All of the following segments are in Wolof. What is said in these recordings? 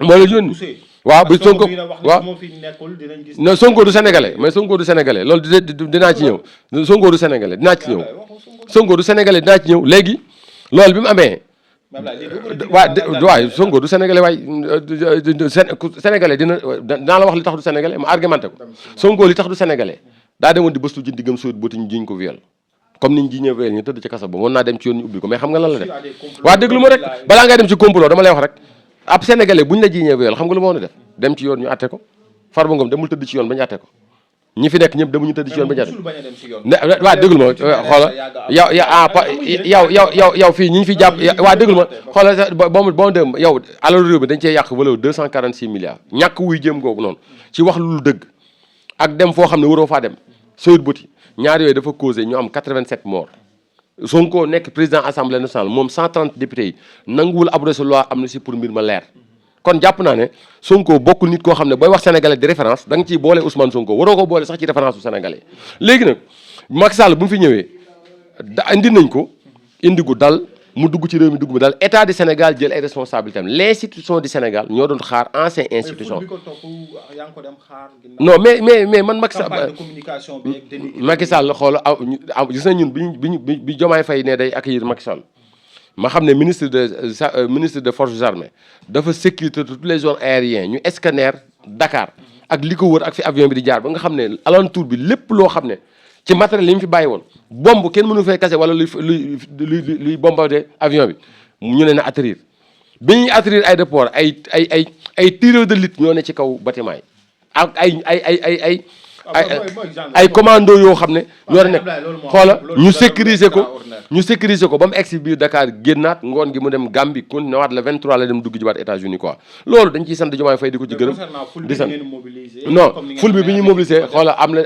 moo leen yónni waaw bi Sonko waaw non Sonko du sénégalais mais Sonko du sénégalais loolu dinaa ci ñëw Sonko du sénégalais dinaa ci ñëw Sonko du sénégalais dinaa ci ñëw léegi loolu bi mu amee waay Sonko du sénégalais waay sénégalais dinaa la wax li tax du sénégalais ma argumenté ko Sonko li tax du sénégalais daa demoon di bëstu ji diggam sóot booti ñu jiñ ko viol comme niñ jiñee viol ñu tëdd ci kasa ba mën naa dem ci yoon ñu ubbi ko mais xam nga lan la def waa déglu ma rek balaa ngay dem ci complot dama lay wax rek ab sénégalais buñ la jiñee viol xam nga lu ma woon a def dem ci yoon ñu atte ko Farba Ngom demul tëdd ci yoon ba ñu atte ko ñi fi nekk ñëpp demuñu tëdd ci yoon ba ñu atte ko waa déglu ma xoola yow fii ñi ñu fi jàpp waa déglu ma xoola boo dem yow alalu réew mi dañ cee yàq valeur 246 milliards ñàkk wuy jëm googu noonu ci wax lu dëgg ak dem foo xam ne waroo faa dem Sowét Boti ñaar yooyu dafa causé ñu am 87 morts Sonko nekk président assemblée nationale moom 130 députés yi nanguwul abrogé loi amnistie pour mbir ma leer kon jàpp naa ne Sonko bokkul nit koo xam ne booy wax sénégalais di référence da nga ciy boole Ousmane Sonko waroo ko boole sax ci référence bu sénégalais léegi nag Macky Sall bu mu fi ñëwee indi nañ ko indi gu dal mu dugg ci réew mi dugg mu dal état du Sénégal jël ay responsabilités am l'institution du Sénégal ñoo doon xaar ancien institution non mais man Macky Sall xool gis na ñun bi Diomaye Faye ne day accueillir Macky Sall ma xam ne ministre des forces armées dafa sécurité toutes les zones aériennes ñu scanner Dakar ak li ko wër ak fi avion bi di jaar ba nga xam ne alentour bi lépp loo xam ne ci matériel yi ñu fi bàyyi woon bombe kenn mënu fay kase wala luy bombardé avion bi ñu ne na atterrir bi ñuy atterrir aéroport ay tireurs de lutte ñoo ne ci kaw bâtiment yi ak ay commando yoo xam ne ñoo nekk xoola ñu sécuriser ko ba mu egsi biir Dakar génnaat ngoon gi mu dem Gambie kon newaat le 23 la dem dugg jiwaat États-Unis quoi loolu dañ ciy sant Diomaye Faye di ko ci gërëm di sant non ful bi ñuy mobiliser xoola am na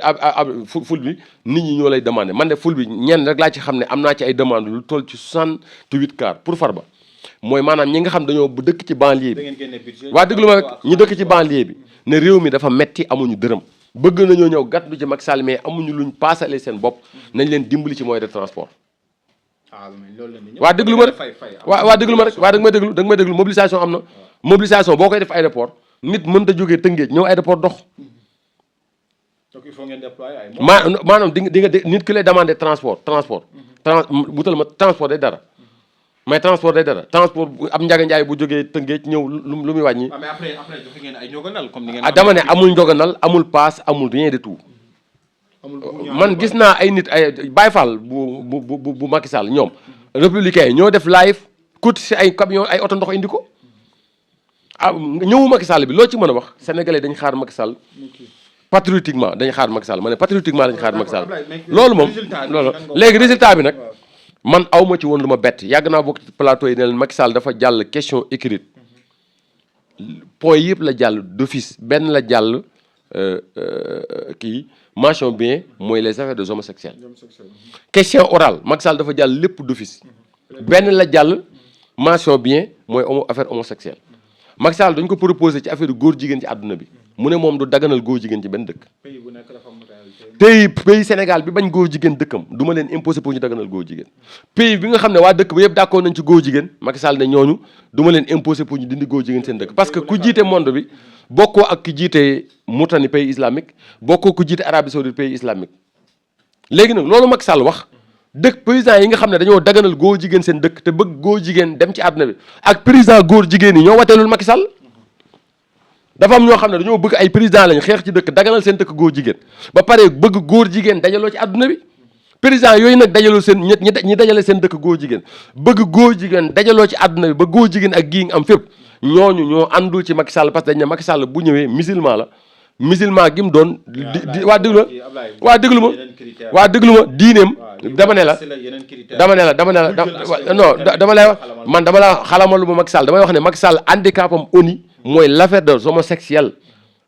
ful bi nit ñi ñoo lay demandé man de ful bi ñenn rek laa ci xam ne am naa ci ay demande lu toll ci 68 cars pour Farba mooy maanaam ñi nga xam dañoo dëkk ci banlieue bi waa déglu ma rek ñi dëkk ci banlieue bi ne réew mi dafa metti amuñu dërëm bëgg nañoo ñëw gàttu ci Macky Sall mais amuñu luñ paasale seen bopp nañ leen dimbali ci moyen de transport waa déglu ma rek waa déglu ma rek waa da nga may déglu mobilisation am na mobilisation boo koy def aéroport nit mënta jógee Tëngéej ñëw aéroport dox maanaam di nga nit ki lay demandé transport butal ma transport day dara mais transport day dara transport ab Njaga Njaay bu jógee Tëngéej ñëw lu muy wàññi mais après joxe ngeen ay njoganal comme ni ngeen dama ne amul njoganal amul paas amul rien de tout man gis naa ay nit ay Baye Fall bu Macky Sall ñoom républicains yi ñoo def live coûte si ay camion ay oto ndox indi ko ñëwu Macky Sall bi loo ci mën a wax sénégalais dañ xaar Macky Sall patriotiquement dañ xaar Macky Sall ma ne patriotiquement dañ xaar Macky Sall loolu moom loolu léegi résultat bi nag man awma ci woon lu ma bett yàgg naa bokk ci plateau yi ne leen Macky Sall dafa jàll question écrite point yëpp la jàll d'office benn la jàll kii mention bien mooy les affaires des homosexuels question orale Macky Sall dafa jàll lépp d'office benn la jàll mention bien mooy affaire homosexuelle Macky Sall dañ ko proposé ci affaire góor jigéen ci àdduna bi mu ne moom du daganal góor jigéen ci benn dëkk pays Sénégal bi bañ góor jigéen dëkkam du ma leen imposé pour ñu daganal góor jigéen pays bi nga xam ne waa dëkk ba yëpp d'accord nañ ci góor jigéen Macky Sall ne ñooñu du ma leen imposé pour ñu dindi góor jigéen seen dëkk parce que ku jiite monde bi bokkoo ak ki jiite Mauritanie pays islamique bokkoo ku jiite Arabie Saoudite pays islamique léegi nag loolu Macky Sall wax dëkk président yi nga xam ne dañoo daganal góor jigéen seen dëkk te bëgg góor jigéen dem ci àdduna bi ak président góor jigéen yi ñoo wateelul Macky Sall dafa am ñoo xam ne dañoo bëgg ay président lañ xeex ci dëkk daganal seen dëkk góor jigéen ba pare bëgg góor jigéen dajaloo ci àdduna bi président yooyu nag dajaloo seen ñi dajale seen dëkk góor jigéen bëgg góor jigéen dajaloo ci àdduna bi ba góor jigéen ak gii nga am fépp ñooñu ñoo àndul ci Macky Sall parce que dañ ne Macky Sall bu ñëwee musulman la musulman gi mu doon waa déglu ma diineem dama ne la non dama lay wax man dama la xalamalu ma Macky Sall damay wax ne Macky Sall handicapam ONU mooy l'affaire des homosexuels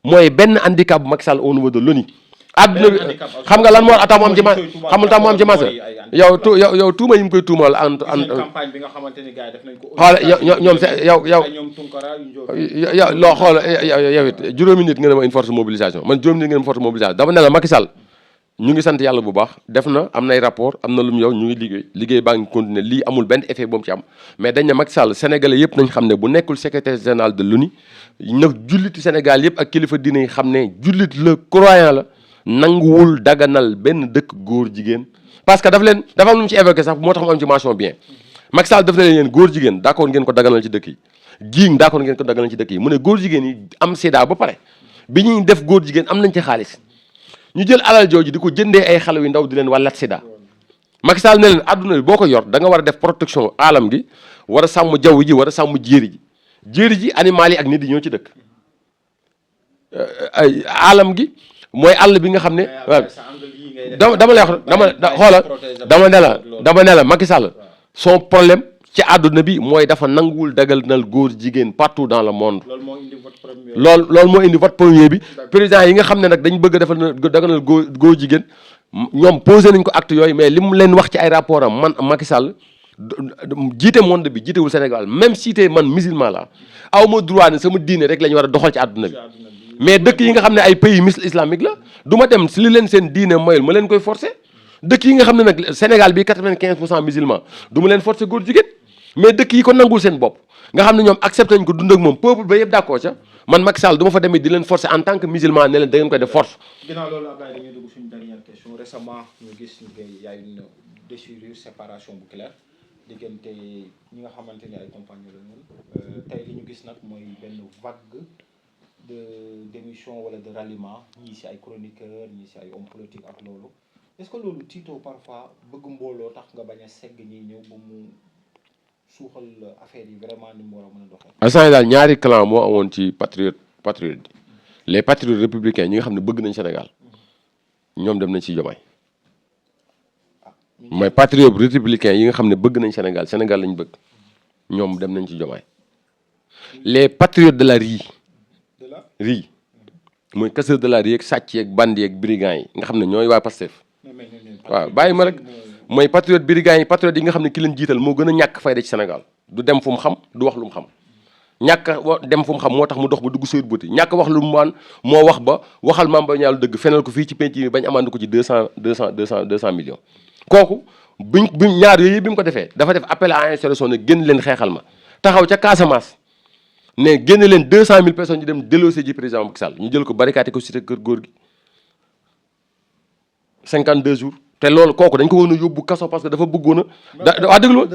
mooy benn handicap bu Macky Sall au niveau de l'ONU àdduna bi xam nga lan moo tax mu am ci ma xamul tax mu am ci masa yow tuuma yi mu koy tuumal campagne bi nga xamante ni gars yi def nañ ko xool ñoom loo xool yow it juróomi nit nga ne ma une force mobilisation man juróomi nit nga ne ma force mobilisation dama ne la Macky Sall ñu ngi sant yàlla bu baax def na am nay rapport am na lu mu yow ñu ngi liggéey baa ngi continuer lii amul benn effet bu mu ci am mais dañ ne Macky Sall sénégalais yëpp nañ xam ne bu nekkul secrétaire général de l'ONU nag julliti Sénégal yëpp ak kilifa diine yi xam ne jullit la croyant la nanguwul daganal benn dëkk góor jigéen parce que dafa am lu mu ci évoqué sax moo tax mu am ci mention bien Macky Sall daf ne leen góor jigéen d'accord ngeen ko daganal ci dëkk yi giing d'accord ngeen ko daganal ci dëkk yi mu ne góor jigéen yi am sida ba pare bi ñuy def góor jigéen am nañ ci xaalis ñu jël alal jooju di ko jëndee ay xale yu ndaw di leen wàllat sida Macky Sall ne leen adduna bi boo ko yor da nga war a def protection alam gi war a sàmm jaww ji war a sàmm jéeri ji animal yi ak nit yi ñoo ci dëkk alam gi mooy àll bi nga xam ne waaw dama lay wax dama ne la Macky Sall son problème ci àdduna bi mooy dafa nanguwul daganal góor jigéen partout dans le monde loolu moo indi vote premier bi président yi nga xam ne nag dañ bëgg dafa daganal góor jigéen ñoom posé nañ ko acte yooyu mais li mu leen wax ci ay rapport am man Macky Sall jiite monde bi jiitewul Sénégal même si tey man musulman la aw ma droit ne sama diine rek la ñu war a doxal ci àdduna bi mais dëkk yi nga xam ne ay pays islamique la du ma dem si li leen seen diine mayul ma leen koy forcer dëkk yi nga xam ne nag Sénégal bi 95% musulman du ma leen forcer góor jigéen mais dëkk yi ko nangul seen bopp nga xam ne ñoom accepté nañ ko dund ak moom peuple ba yëpp d'accord ca man Macky Sall du ma fa demee di leen forcer en tant que musulman ne leen da ngeen koy def force. ginnaaw loolu Abdoulaye dañuy dugg suñu dernière question récemment ñu gis y a une déchirure séparation bu claire diggante ñi nga xamante ni ay compagnons la ñun tey li ñu gis nag mooy benn vague de démission wala de ralliement ñii si ay chroniqueurs ñii si ay hommes politiques ak loolu est-ce que loolu tiitoo parfois bëgg mbooloo tax nga bañ a segg ñi ñëw ba mu suuxal affaire yi vraiment ni mu war a mën a doxee. instant daal ñaari clan moo amoon ci patriote les patriotes républicains ñi nga xam ne bëgg nañ Sénégal ñoom dem nañ ci Diomaye mooy patriote républicain yi nga xam ne bëgg nañ Sénégal lañ bëgg ñoom dem nañ ci Diomaye les patriotes de la rie mooy casseurs de la rie yeeg sàcc yeeg bandi yeeg brigands yi nga xam ne ñooy waa Pastef waaw bàyyi ma rek mooy patriote brigands yi patriote yi nga xam ne ki leen jiital moo gën a ñàkk fayda ci Sénégal du dem fu mu xam du wax lu mu xam ñàkk dem fu mu xam moo tax mu dox ba dugg sóor buti ñàkk wax lu mu maan moo wax ba waxal Mame Mbaye Niang lu dëgg fenal ko fii ci penc yi bañ amande ko ci 200 millions kooku buñ ñaar yooyu bi mu ko defee dafa def appel à insurrection ne génn leen xeexal ma taxaw ca Casamance ne génn leen 200 000 personnes ñu dem délosé ji président Macky Sall ñu jël ko barricade ko cité kër góor gi 52 jours te loolu kooku dañ ko woon a yóbbu kaso parce que dafa bëggoon a waa déglu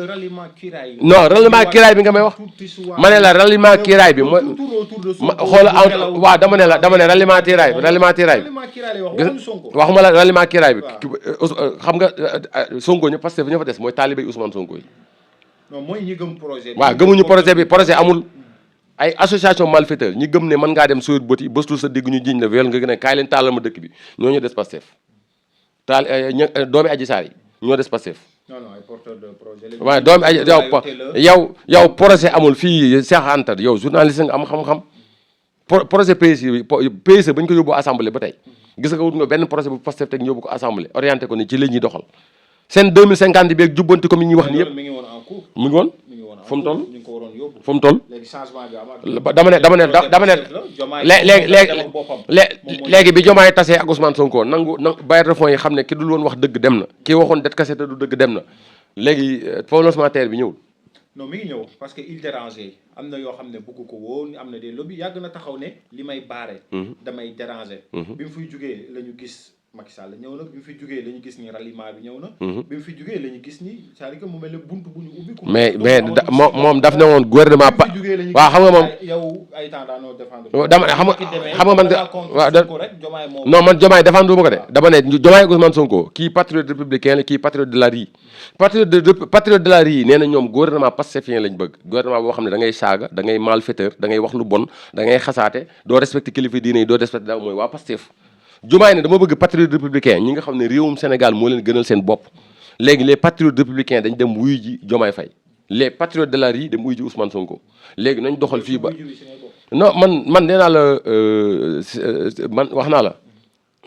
non ralliement kiiraay bi nga may wax ma ne la ralliement kiiraay bi mooy xoola waaw dama ne ralliement kiiraay bi waxuma la ralliement kiiraay bi xam nga Sonko ñu parce que ña fa des mooy taalibé Ousmane Sonko yi waaw gëmuñu projet bi projet amul ay association malfaiteur ñi gëm ne mën ngaa dem sóor bët yi bëstul sa dégg ñu jiñ la viol nga gën a kaay leen taalal ma dëkk bi ñooñu des Pastef taal doomi Adji Sarr yi ñoo des Pastef waaw doomi Adji yow projet amul fii Cheikh Anta yow journaliste nga am xam-xam projet PSE bi PSE ba ñu ko yóbbu assemblée ba tey gis nga wut nga benn projet bu Pastef teg ñu yóbbu ko assemblée orienté ko ni ci la ñuy doxal seen 2050 bi ak jubbanti comme yi ñuy wax ni yëpp mu ngi woon fu mu toll fu mu toll dama ne léegi bi Diomaye tasee ak Ousmane Sonko nangu bailleurs de fonds yi xam ne ki dul woon wax dëgg dem na ki waxoon det kase te du dëgg dem na léegi financement terre bi ñëwul non mi ngi ñëw parce que il déranger am na yoo xam ne bëgg ko woon am na des lobby yàgg na taxaw ne li may baare damay déranger bi mu fiy jugee la ñu gis Macky Sall ñëw na bi mu fi jugee la ñu gis ni ralliement bi ñëw na bi mu fi jugee la ñu gis ni c'est-à-dire que mu mel ne buntu bu ñu ubbi mais moom daf ne woon gouvernement pa waaw xam nga moom yow ay temps daanoo défendre dama ne xam nga man waaw non man Diomaye défendre ma ko de dama ne Diomaye ak Ousmane Sonko kii patriote républicain la kii patriote de la rie patriote de la rie nee na ñoom gouvernement pastefien lañ bëgg gouvernement boo xam ne da ngay saaga da ngay malfaiteur da ngay wax lu bon da ngay xasaate doo respecté kilifa diine yi doo respecté da mooy waa Pastef Diomaye ne dama bëgg patriote républicain ñi nga xam ne réewum Sénégal moo leen gënal seen bopp léegi les patriotes républicains dañ dem wuyu ji Diomaye Faye les patriotes de la rie dem wuyu ji Ousmane Sonko léegi nañ doxal fii ba non man nee naa la man wax naa la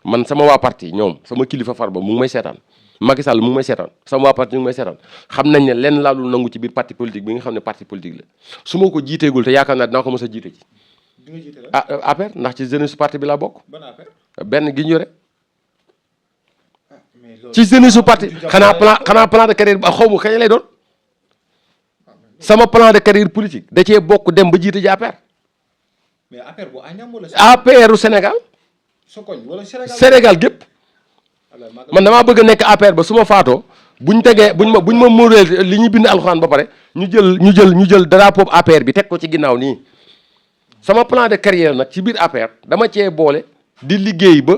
man sama waa parti ñoom sama kilifa Farba mu ngi may seetaan Macky Sall mu ngi may seetaan sama waa parti ñu ngi may seetaan xam nañ ne lenn laalul nangu ci biir parti politique bi nga xam ne parti politique la su ma ko jiiteegul te yaakaar naa dinaa ko mos a jiite ci APR ndax ci jeunesse parti bi laa bokk benn gi ñu yore ci jeunesse su parti xanaa plan de carrière ba xaw ma kañ lay doon sama plan de carrière politique da cee bokk dem ba jiite ji APR. mais APR bu Agnam wala. APR u Sénégal. Sokoñ wala Sénégal gépp man damaa bëgg a nekk APR ba su ma faatoo buñ ma muuree li ñu bind alxuraan ba pare ñu jël drapeau APR bi teg ko ci ginnaaw nii sama plan de carrière nag ci biir APR dama cee boole di liggéey ba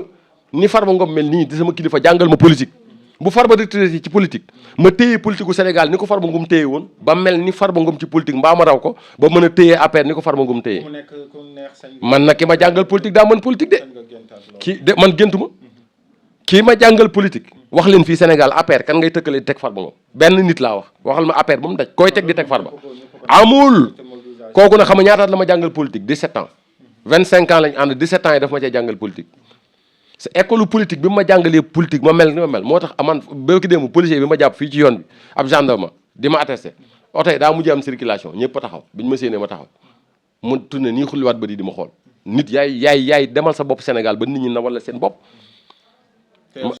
ni Farba Ngom mel nii di sama kilifa jàngal ma politique bu Farba retraité ci politique ma téye politique gu Sénégal ni ko Farba Ngom téye woon ba mel ni Farba Ngom ci politique mbaa ma raw ko ba mën a téye APR ni ko Farba Ngom téye man nag ki ma jàngal politique daa mën politique de man géntu ma kii ma jàngal politique wax leen fii Sénégal APR kan ngay tëkkale di teg Farba Ngom benn nit laa wax waxal ma APR ba mu daj koy teg di teg Farba amul kooku na xam nga ñaataat la ma jàngal politique 17 ans 25 ans lañ ànd 17 ans yi daf ma cee jàngal politique c'est école politique bi ma jàngalee politique ma mel ni ma mel moo tax aman bërki démb policier bi ma jàpp fii ci yoon bi ab gendarme di ma attesté oto yi daa mujj am circulation ñëpp a taxaw biñu ma séenee ma taxaw mu tourné nii xulliwaat ba di ma xool nit yaay demal sa bopp Sénégal ba nit ñi na wala seen bopp